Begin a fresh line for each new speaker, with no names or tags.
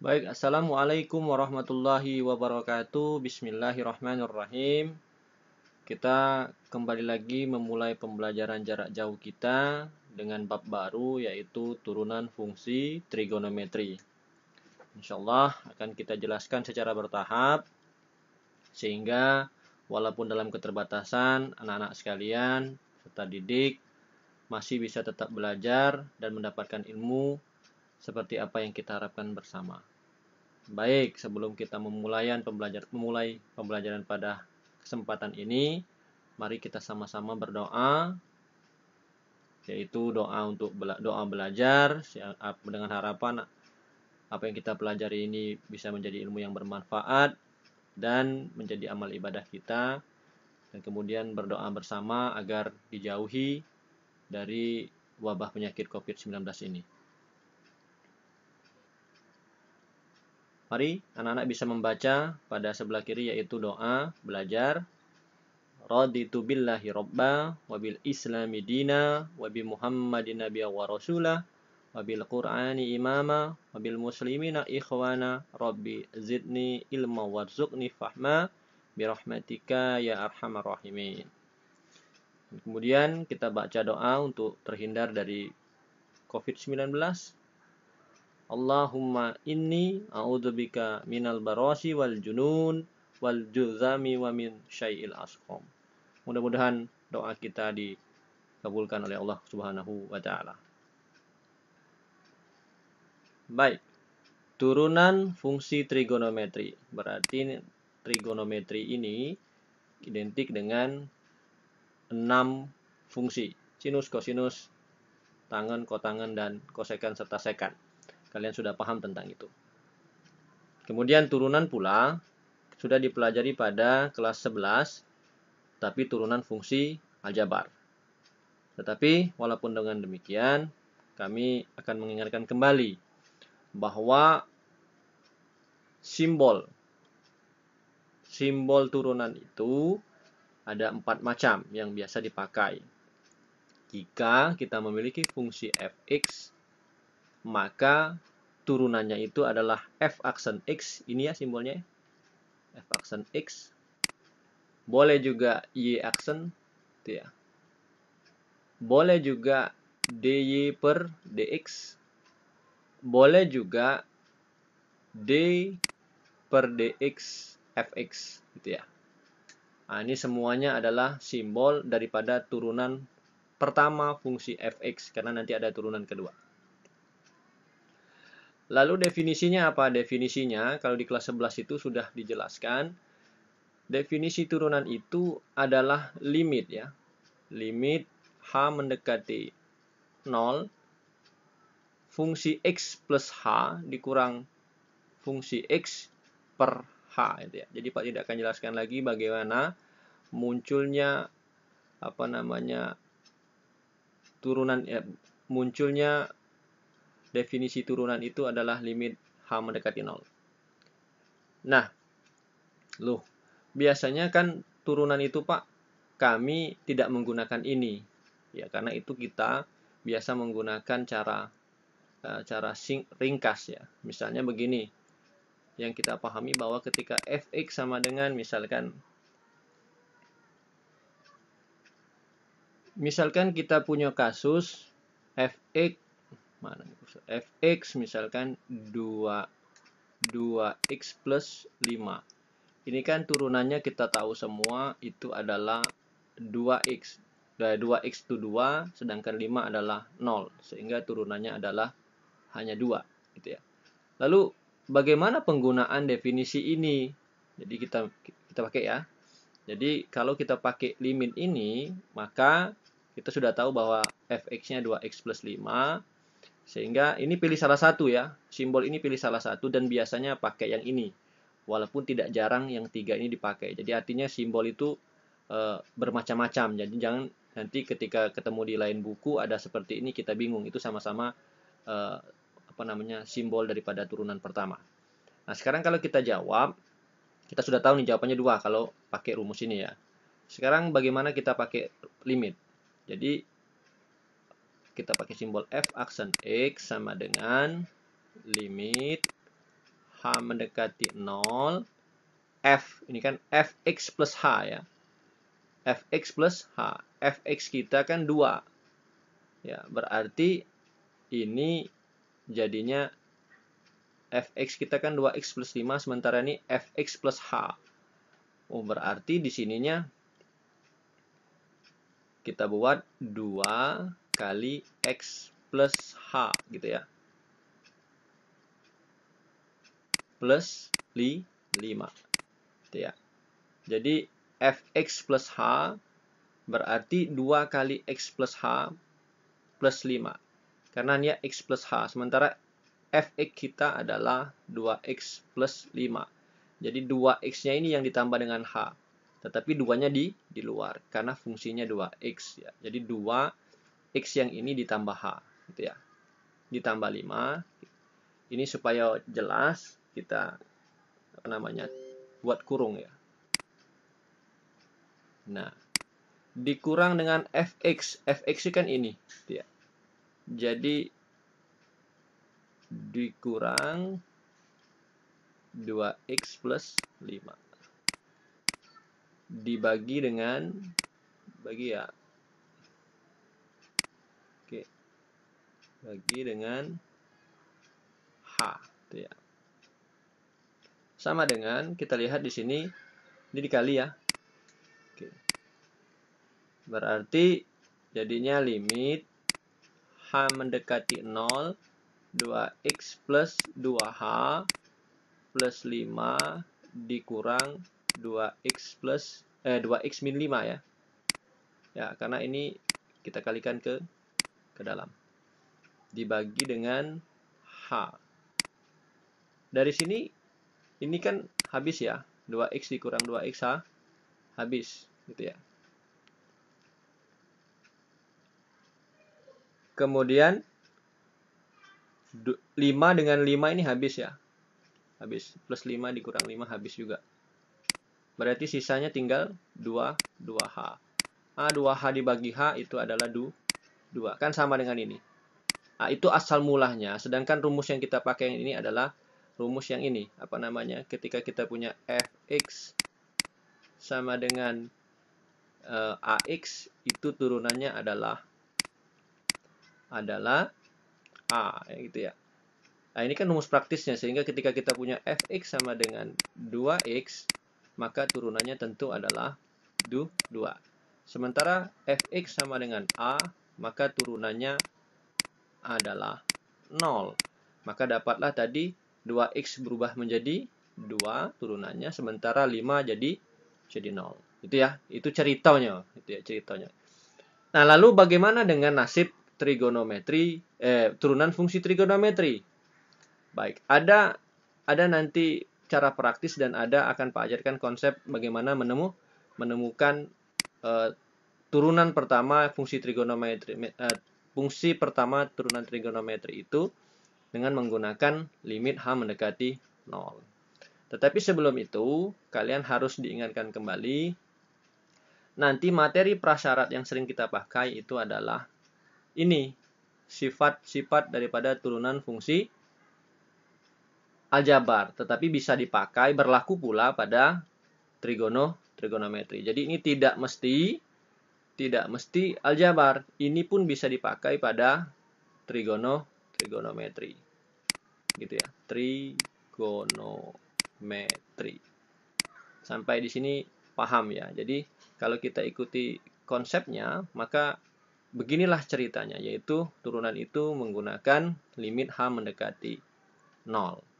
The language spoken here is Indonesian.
Baik, Assalamualaikum warahmatullahi wabarakatuh. Bismillahirrahmanirrahim. Kita kembali lagi memulai pembelajaran jarak jauh kita dengan bab baru, yaitu turunan fungsi trigonometri. Insyaallah akan kita jelaskan secara bertahap, sehingga walaupun dalam keterbatasan, anak-anak sekalian, serta didik, masih bisa tetap belajar dan mendapatkan ilmu seperti apa yang kita harapkan bersama. Baik, sebelum kita memulai pembelajaran pada kesempatan ini, mari kita sama-sama berdoa, yaitu doa untuk doa belajar dengan harapan apa yang kita pelajari ini bisa menjadi ilmu yang bermanfaat dan menjadi amal ibadah kita, dan kemudian berdoa bersama agar dijauhi dari wabah penyakit COVID-19 ini. Mari anak-anak bisa membaca pada sebelah kiri, yaitu doa belajar. Raditu billahi robba wa bil islami dina wa bi muhammadin nabiyya wa rasulah wa bil qur'ani imama wa bil muslimina ikhwana rabbi zidni ilma warzuqni fahma birahmatika ya arhamar rahimin. Kemudian kita baca doa untuk terhindar dari COVID-19. Allahumma inni a'udzubika minal barasi wal junun wal juzami wa min syai'il asqam. Mudah-mudahan doa kita dikabulkan oleh Allah Subhanahu wa taala. Baik. Turunan fungsi trigonometri. Berarti trigonometri ini identik dengan 6 fungsi. Sinus, kosinus, tangen, kotangen, dan kosekan serta sekan. Kalian sudah paham tentang itu. Kemudian turunan pula sudah dipelajari pada kelas 11, tapi turunan fungsi aljabar. Tetapi walaupun dengan demikian, kami akan mengingatkan kembali bahwa simbol turunan itu ada 4 macam yang biasa dipakai. Jika kita memiliki fungsi fx, maka turunannya itu adalah f aksen x, ini ya simbolnya, f aksen x. Boleh juga y aksen, gitu ya. Boleh juga dy per dx. Boleh juga d per dx fx, gitu ya. Nah, ini semuanya adalah simbol daripada turunan pertama fungsi fx, karena nanti ada turunan kedua. Lalu definisinya apa? Definisinya kalau di kelas 11 itu sudah dijelaskan. Definisi turunan itu adalah limit ya. Limit h mendekati 0, fungsi x plus h dikurang fungsi x per h, itu ya. Jadi Pak tidak akan jelaskan lagi bagaimana munculnya turunan ya, munculnya definisi turunan itu adalah limit h mendekati 0. Nah, biasanya kan turunan itu Pak, kami tidak menggunakan ini. Ya, karena itu kita biasa menggunakan cara ringkas ya. Misalnya begini. Yang kita pahami bahwa ketika fx sama dengan misalkan kita punya kasus fx misalkan 2x plus 5. Ini kan turunannya kita tahu semua itu adalah 2x. 2x itu 2, sedangkan 5 adalah 0. Sehingga turunannya adalah hanya 2. Gitu ya. Lalu bagaimana penggunaan definisi ini? Jadi kita pakai ya. Jadi kalau kita pakai limit ini, maka kita sudah tahu bahwa fx-nya 2x plus 5. Sehingga ini pilih salah satu ya. Simbol ini pilih salah satu dan biasanya pakai yang ini. Walaupun tidak jarang yang 3 ini dipakai. Jadi artinya simbol itu bermacam-macam. Jadi jangan nanti ketika ketemu di lain buku ada seperti ini kita bingung. Itu sama-sama simbol daripada turunan pertama. Nah, sekarang kalau kita jawab, kita sudah tahu nih jawabannya 2 kalau pakai rumus ini ya. Sekarang bagaimana kita pakai limit? Jadi kita pakai simbol f aksen x sama dengan limit H mendekati 0, F, ini kan Fx plus H ya. Fx plus H. Fx kita kan 2. Ya, berarti ini jadinya Fx kita kan 2x plus 5, sementara ini Fx plus H. Oh, berarti di sininya kita buat 2 kali x plus H gitu ya. Plus 5. Gitu ya. Jadi Fx plus H berarti 2 kali x plus H plus 5. Karena ini x plus H. Sementara Fx kita adalah 2x plus 5. Jadi 2x-nya ini yang ditambah dengan H. Tetapi 2-nya di luar. Karena fungsinya 2x. Ya. Jadi 2x yang ini ditambah H. Gitu ya. Ditambah 5. Ini supaya jelas kita buat kurung ya. Nah, dikurang dengan Fx. Fx kan ini. Gitu ya. Jadi dikurang 2x plus 5 dibagi dengan bagi dengan H gitu ya. Sama dengan kita lihat di sini ini dikali ya. Oke. Berarti jadinya limit H mendekati 0 2x plus 2h plus 5 dikurang 2x plus 2x min 5 ya. Ya, karena ini kita kalikan ke dalam. Dibagi dengan H. Dari sini ini kan habis ya. 2x dikurang 2x habis gitu ya. Kemudian 5 dengan 5 ini habis ya. Habis. Plus 5 dikurang 5 habis juga. Berarti sisanya tinggal 2h. 2h dibagi H itu adalah 2. Kan sama dengan ini. Itu asal mulanya. Sedangkan rumus yang kita pakai ini adalah rumus yang ini. Ketika kita punya Fx sama dengan AX, itu turunannya adalah A, gitu ya. Nah, ini kan rumus praktisnya, sehingga ketika kita punya Fx sama dengan 2x, maka turunannya tentu adalah 2. Sementara Fx sama dengan A, maka turunannya adalah 0. Maka dapatlah tadi 2x berubah menjadi 2 turunannya, sementara 5 jadi 0. Itu ya, itu ceritanya. Nah, lalu bagaimana dengan nasib trigonometri, turunan fungsi trigonometri? Baik, ada nanti cara praktis dan akan Pak ajarkan konsep bagaimana menemukan turunan pertama fungsi trigonometri. Fungsi pertama turunan trigonometri itu dengan menggunakan limit H mendekati 0. Tetapi sebelum itu, kalian harus diingatkan kembali, nanti materi prasyarat yang sering kita pakai itu adalah ini, sifat-sifat daripada turunan fungsi aljabar, tetapi bisa dipakai berlaku pula pada trigonometri. Jadi ini tidak mesti aljabar. Ini pun bisa dipakai pada trigonometri. Gitu ya. Trigonometri. Sampai di sini paham ya. Jadi kalau kita ikuti konsepnya, maka beginilah ceritanya, yaitu turunan itu menggunakan limit H mendekati 0.